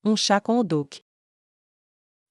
Um chá com o duque.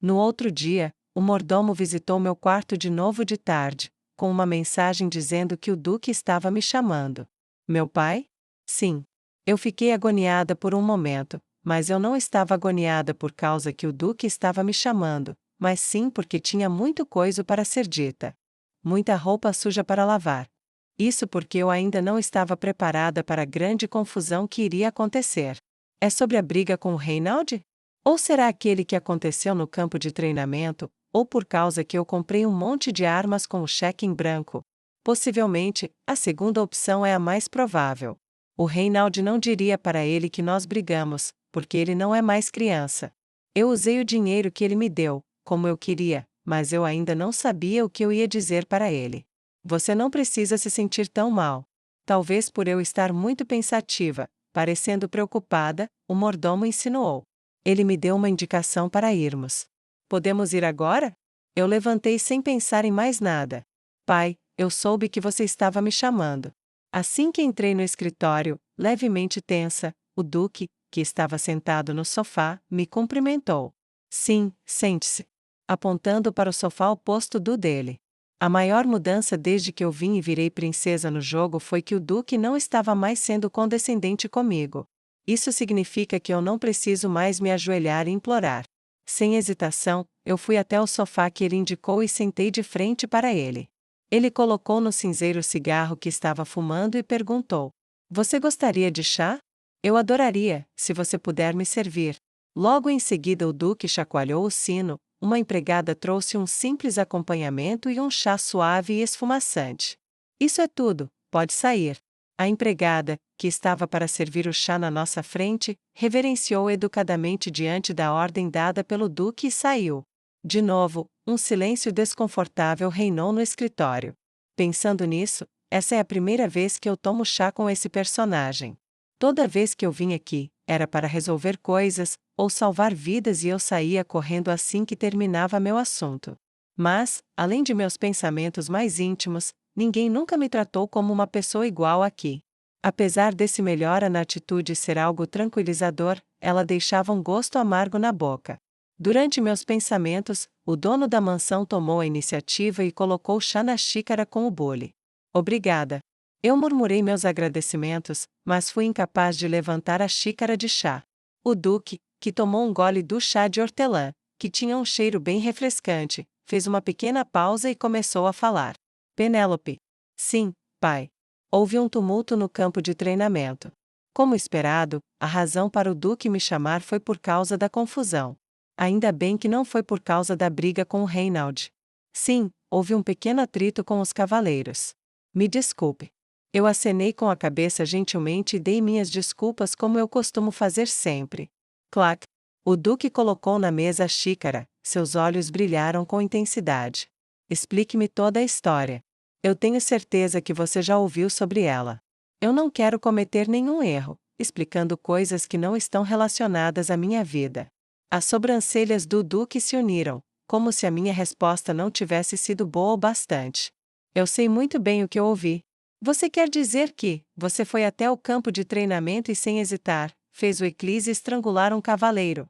No outro dia, o mordomo visitou meu quarto de novo de tarde, com uma mensagem dizendo que o duque estava me chamando. Meu pai? Sim. Eu fiquei agoniada por um momento, mas eu não estava agoniada por causa que o duque estava me chamando, mas sim porque tinha muito coisa para ser dita. Muita roupa suja para lavar. Isso porque eu ainda não estava preparada para a grande confusão que iria acontecer. É sobre a briga com o Reinald? Ou será aquele que aconteceu no campo de treinamento, ou por causa que eu comprei um monte de armas com o cheque em branco? Possivelmente, a segunda opção é a mais provável. O Reinald não diria para ele que nós brigamos, porque ele não é mais criança. Eu usei o dinheiro que ele me deu, como eu queria, mas eu ainda não sabia o que eu ia dizer para ele. Você não precisa se sentir tão mal. Talvez por eu estar muito pensativa, parecendo preocupada, o mordomo insinuou. Ele me deu uma indicação para irmos. Podemos ir agora? Eu levantei sem pensar em mais nada. Pai, eu soube que você estava me chamando. Assim que entrei no escritório, levemente tensa, o Duque, que estava sentado no sofá, me cumprimentou. Sim, sente-se. Apontando para o sofá oposto do dele. A maior mudança desde que eu vim e virei princesa no jogo foi que o Duque não estava mais sendo condescendente comigo. Isso significa que eu não preciso mais me ajoelhar e implorar. Sem hesitação, eu fui até o sofá que ele indicou e sentei de frente para ele. Ele colocou no cinzeiro o cigarro que estava fumando e perguntou: Você gostaria de chá? Eu adoraria, se você puder me servir. Logo em seguida o Duque chacoalhou o sino, uma empregada trouxe um simples acompanhamento e um chá suave e esfumaçante. Isso é tudo, pode sair. A empregada, que estava para servir o chá na nossa frente, reverenciou educadamente diante da ordem dada pelo Duque e saiu. De novo, um silêncio desconfortável reinou no escritório. Pensando nisso, essa é a primeira vez que eu tomo chá com esse personagem. Toda vez que eu vim aqui, era para resolver coisas, ou salvar vidas e eu saía correndo assim que terminava meu assunto. Mas, além de meus pensamentos mais íntimos, ninguém nunca me tratou como uma pessoa igual aqui. Apesar desse melhora na atitude ser algo tranquilizador, ela deixava um gosto amargo na boca. Durante meus pensamentos, o dono da mansão tomou a iniciativa e colocou chá na xícara com o bule. Obrigada. Eu murmurei meus agradecimentos, mas fui incapaz de levantar a xícara de chá. O Duque, que tomou um gole do chá de hortelã, que tinha um cheiro bem refrescante, fez uma pequena pausa e começou a falar. Penélope. Sim, pai. Houve um tumulto no campo de treinamento. Como esperado, a razão para o Duque me chamar foi por causa da confusão. Ainda bem que não foi por causa da briga com o Reinald. Sim, houve um pequeno atrito com os cavaleiros. Me desculpe. Eu acenei com a cabeça gentilmente e dei minhas desculpas como eu costumo fazer sempre. Clac! O Duque colocou na mesa a xícara, seus olhos brilharam com intensidade. Explique-me toda a história. Eu tenho certeza que você já ouviu sobre ela. Eu não quero cometer nenhum erro, explicando coisas que não estão relacionadas à minha vida. As sobrancelhas do Duque se uniram, como se a minha resposta não tivesse sido boa o bastante. Eu sei muito bem o que eu ouvi. Você quer dizer que, você foi até o campo de treinamento e sem hesitar, fez o Eclise estrangular um cavaleiro.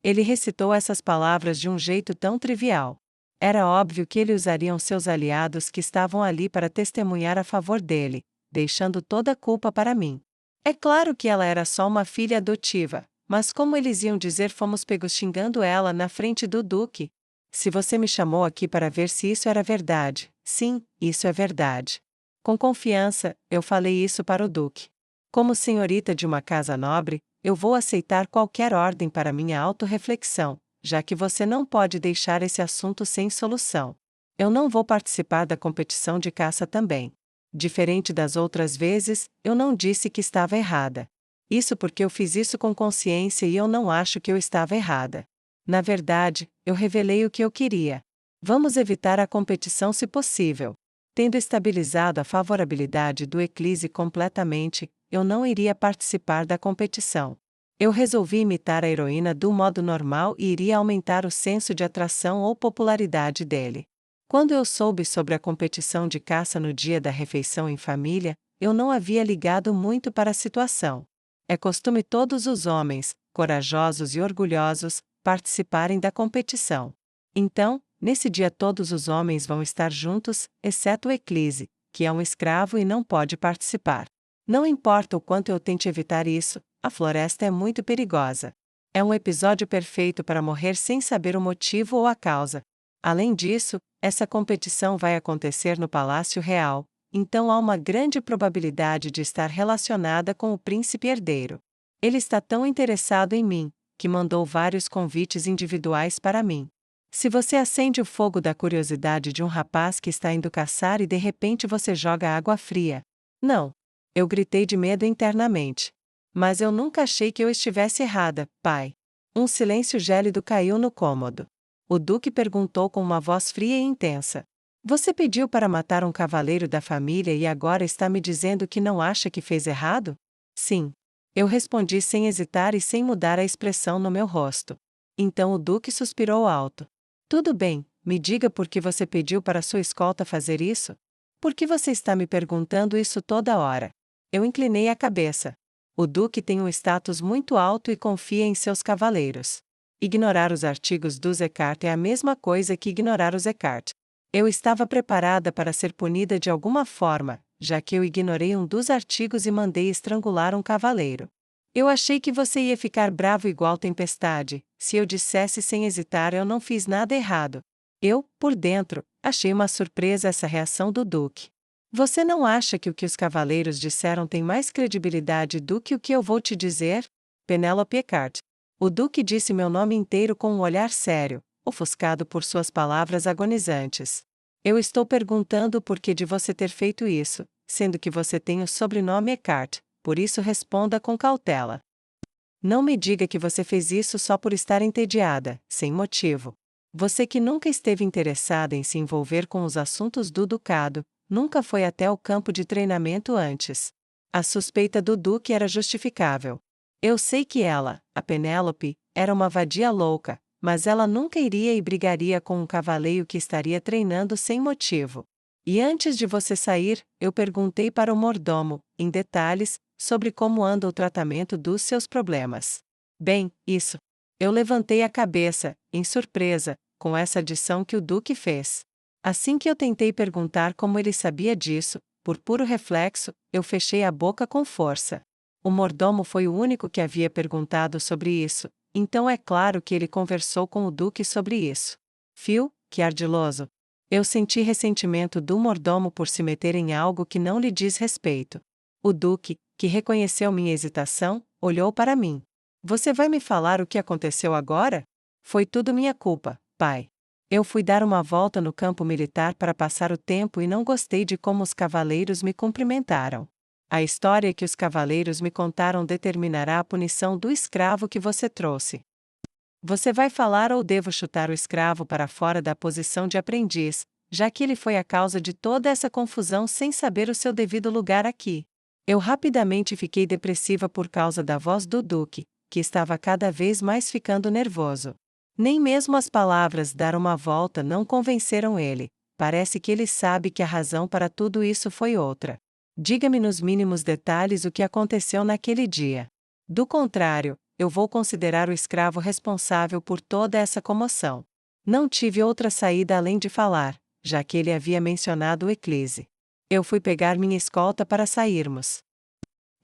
Ele recitou essas palavras de um jeito tão trivial. Era óbvio que ele usaria seus aliados que estavam ali para testemunhar a favor dele, deixando toda a culpa para mim. É claro que ela era só uma filha adotiva, mas como eles iam dizer fomos pegos xingando ela na frente do Duque? Se você me chamou aqui para ver se isso era verdade, sim, isso é verdade. Com confiança, eu falei isso para o Duque. Como senhorita de uma casa nobre, eu vou aceitar qualquer ordem para minha autorreflexão, já que você não pode deixar esse assunto sem solução. Eu não vou participar da competição de caça também. Diferente das outras vezes, eu não disse que estava errada. Isso porque eu fiz isso com consciência e eu não acho que eu estava errada. Na verdade, eu revelei o que eu queria. Vamos evitar a competição se possível. Tendo estabilizado a favorabilidade do Eclise completamente, eu não iria participar da competição. Eu resolvi imitar a heroína do modo normal e iria aumentar o senso de atração ou popularidade dele. Quando eu soube sobre a competição de caça no dia da refeição em família, eu não havia ligado muito para a situação. É costume todos os homens, corajosos e orgulhosos, participarem da competição. Então, nesse dia todos os homens vão estar juntos, exceto o Eclise, que é um escravo e não pode participar. Não importa o quanto eu tente evitar isso, a floresta é muito perigosa. É um episódio perfeito para morrer sem saber o motivo ou a causa. Além disso, essa competição vai acontecer no Palácio Real, então há uma grande probabilidade de estar relacionada com o príncipe herdeiro. Ele está tão interessado em mim, que mandou vários convites individuais para mim. Se você acende o fogo da curiosidade de um rapaz que está indo caçar e de repente você joga água fria. Não. Eu gritei de medo internamente. Mas eu nunca achei que eu estivesse errada, pai. Um silêncio gélido caiu no cômodo. O duque perguntou com uma voz fria e intensa. Você pediu para matar um cavaleiro da família e agora está me dizendo que não acha que fez errado? Sim. Eu respondi sem hesitar e sem mudar a expressão no meu rosto. Então o duque suspirou alto. Tudo bem, me diga por que você pediu para sua escolta fazer isso? Por que você está me perguntando isso toda hora? Eu inclinei a cabeça. O duque tem um status muito alto e confia em seus cavaleiros. Ignorar os artigos do Zecart é a mesma coisa que ignorar o Zecart. Eu estava preparada para ser punida de alguma forma, já que eu ignorei um dos artigos e mandei estrangular um cavaleiro. Eu achei que você ia ficar bravo igual tempestade, se eu dissesse sem hesitar eu não fiz nada errado. Eu, por dentro, achei uma surpresa essa reação do duque. Você não acha que o que os cavaleiros disseram tem mais credibilidade do que o que eu vou te dizer? Penélope Eckhart. O duque disse meu nome inteiro com um olhar sério, ofuscado por suas palavras agonizantes. Eu estou perguntando o porquê de você ter feito isso, sendo que você tem o sobrenome Eckhart, por isso responda com cautela. Não me diga que você fez isso só por estar entediada, sem motivo. Você que nunca esteve interessada em se envolver com os assuntos do ducado, nunca foi até o campo de treinamento antes. A suspeita do duque era justificável. Eu sei que ela, a Penélope, era uma vadia louca, mas ela nunca iria e brigaria com um cavaleiro que estaria treinando sem motivo. E antes de você sair, eu perguntei para o mordomo, em detalhes, sobre como anda o tratamento dos seus problemas. Bem, isso. Eu levantei a cabeça, em surpresa, com essa adição que o duque fez. Assim que eu tentei perguntar como ele sabia disso, por puro reflexo, eu fechei a boca com força. O mordomo foi o único que havia perguntado sobre isso, então é claro que ele conversou com o duque sobre isso. Phil, que ardiloso. Eu senti ressentimento do mordomo por se meter em algo que não lhe diz respeito. O duque, que reconheceu minha hesitação, olhou para mim. Você vai me falar o que aconteceu agora? Foi tudo minha culpa, pai. Eu fui dar uma volta no campo militar para passar o tempo e não gostei de como os cavaleiros me cumprimentaram. A história que os cavaleiros me contaram determinará a punição do escravo que você trouxe. Você vai falar ou devo chutar o escravo para fora da posição de aprendiz, já que ele foi a causa de toda essa confusão sem saber o seu devido lugar aqui? Eu rapidamente fiquei depressiva por causa da voz do duque, que estava cada vez mais ficando nervoso. Nem mesmo as palavras dar uma volta não convenceram ele, parece que ele sabe que a razão para tudo isso foi outra. Diga-me nos mínimos detalhes o que aconteceu naquele dia. Do contrário, eu vou considerar o escravo responsável por toda essa comoção. Não tive outra saída além de falar, já que ele havia mencionado o Eclise. Eu fui pegar minha escolta para sairmos.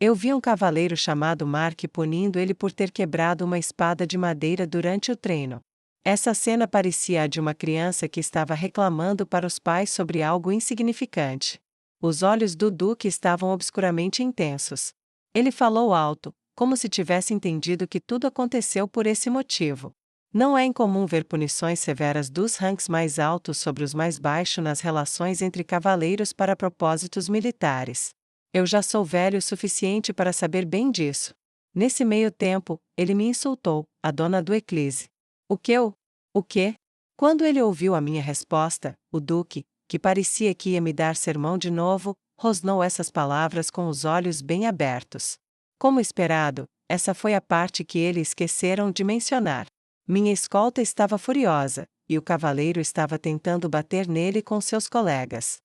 Eu vi um cavaleiro chamado Mark punindo ele por ter quebrado uma espada de madeira durante o treino. Essa cena parecia a de uma criança que estava reclamando para os pais sobre algo insignificante. Os olhos do duque estavam obscuramente intensos. Ele falou alto, como se tivesse entendido que tudo aconteceu por esse motivo. Não é incomum ver punições severas dos ranks mais altos sobre os mais baixos nas relações entre cavaleiros para propósitos militares. Eu já sou velho o suficiente para saber bem disso. Nesse meio tempo, ele me insultou, a dona do Eclise. O quê? Quando ele ouviu a minha resposta, o duque, que parecia que ia me dar sermão de novo, rosnou essas palavras com os olhos bem abertos. Como esperado, essa foi a parte que eles esqueceram de mencionar. Minha escolta estava furiosa, e o cavaleiro estava tentando bater nele com seus colegas.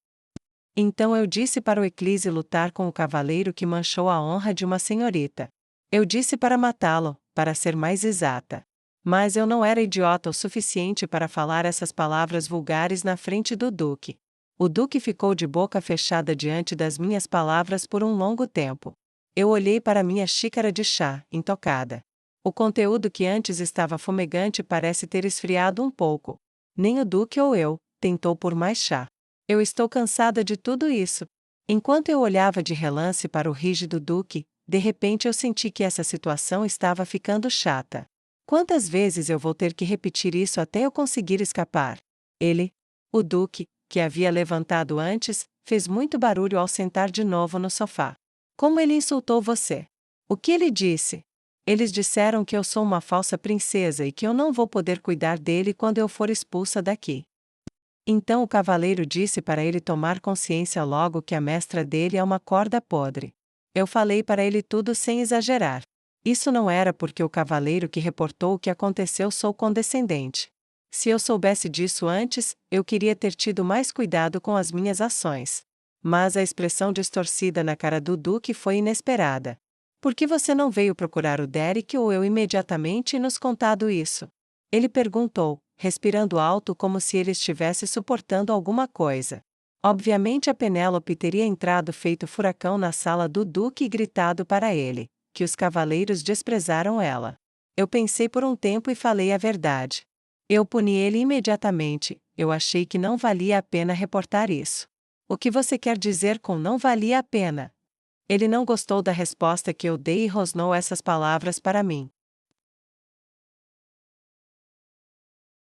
Então eu disse para o Eclise lutar com o cavaleiro que manchou a honra de uma senhorita. Eu disse para matá-lo, para ser mais exata. Mas eu não era idiota o suficiente para falar essas palavras vulgares na frente do Duque. O Duque ficou de boca fechada diante das minhas palavras por um longo tempo. Eu olhei para minha xícara de chá, intocada. O conteúdo que antes estava fumegante parece ter esfriado um pouco. Nem o Duque ou eu tentou por mais chá. Eu estou cansada de tudo isso. Enquanto eu olhava de relance para o rígido Duque, de repente eu senti que essa situação estava ficando chata. Quantas vezes eu vou ter que repetir isso até eu conseguir escapar? Ele, o Duque, que havia levantado antes, fez muito barulho ao sentar de novo no sofá. Como ele insultou você? O que ele disse? Eles disseram que eu sou uma falsa princesa e que eu não vou poder cuidar dele quando eu for expulsa daqui. Então o cavaleiro disse para ele tomar consciência logo que a mestra dele é uma corda podre. Eu falei para ele tudo sem exagerar. Isso não era porque o cavaleiro que reportou o que aconteceu sou condescendente. Se eu soubesse disso antes, eu queria ter tido mais cuidado com as minhas ações. Mas a expressão distorcida na cara do Duque foi inesperada. Por que você não veio procurar o Derek ou eu imediatamente e nos contado isso? Ele perguntou, respirando alto como se ele estivesse suportando alguma coisa. Obviamente a Penélope teria entrado feito furacão na sala do Duque e gritado para ele que os cavaleiros desprezaram ela. Eu pensei por um tempo e falei a verdade. Eu puni ele imediatamente, eu achei que não valia a pena reportar isso. O que você quer dizer com não valia a pena? Ele não gostou da resposta que eu dei e rosnou essas palavras para mim.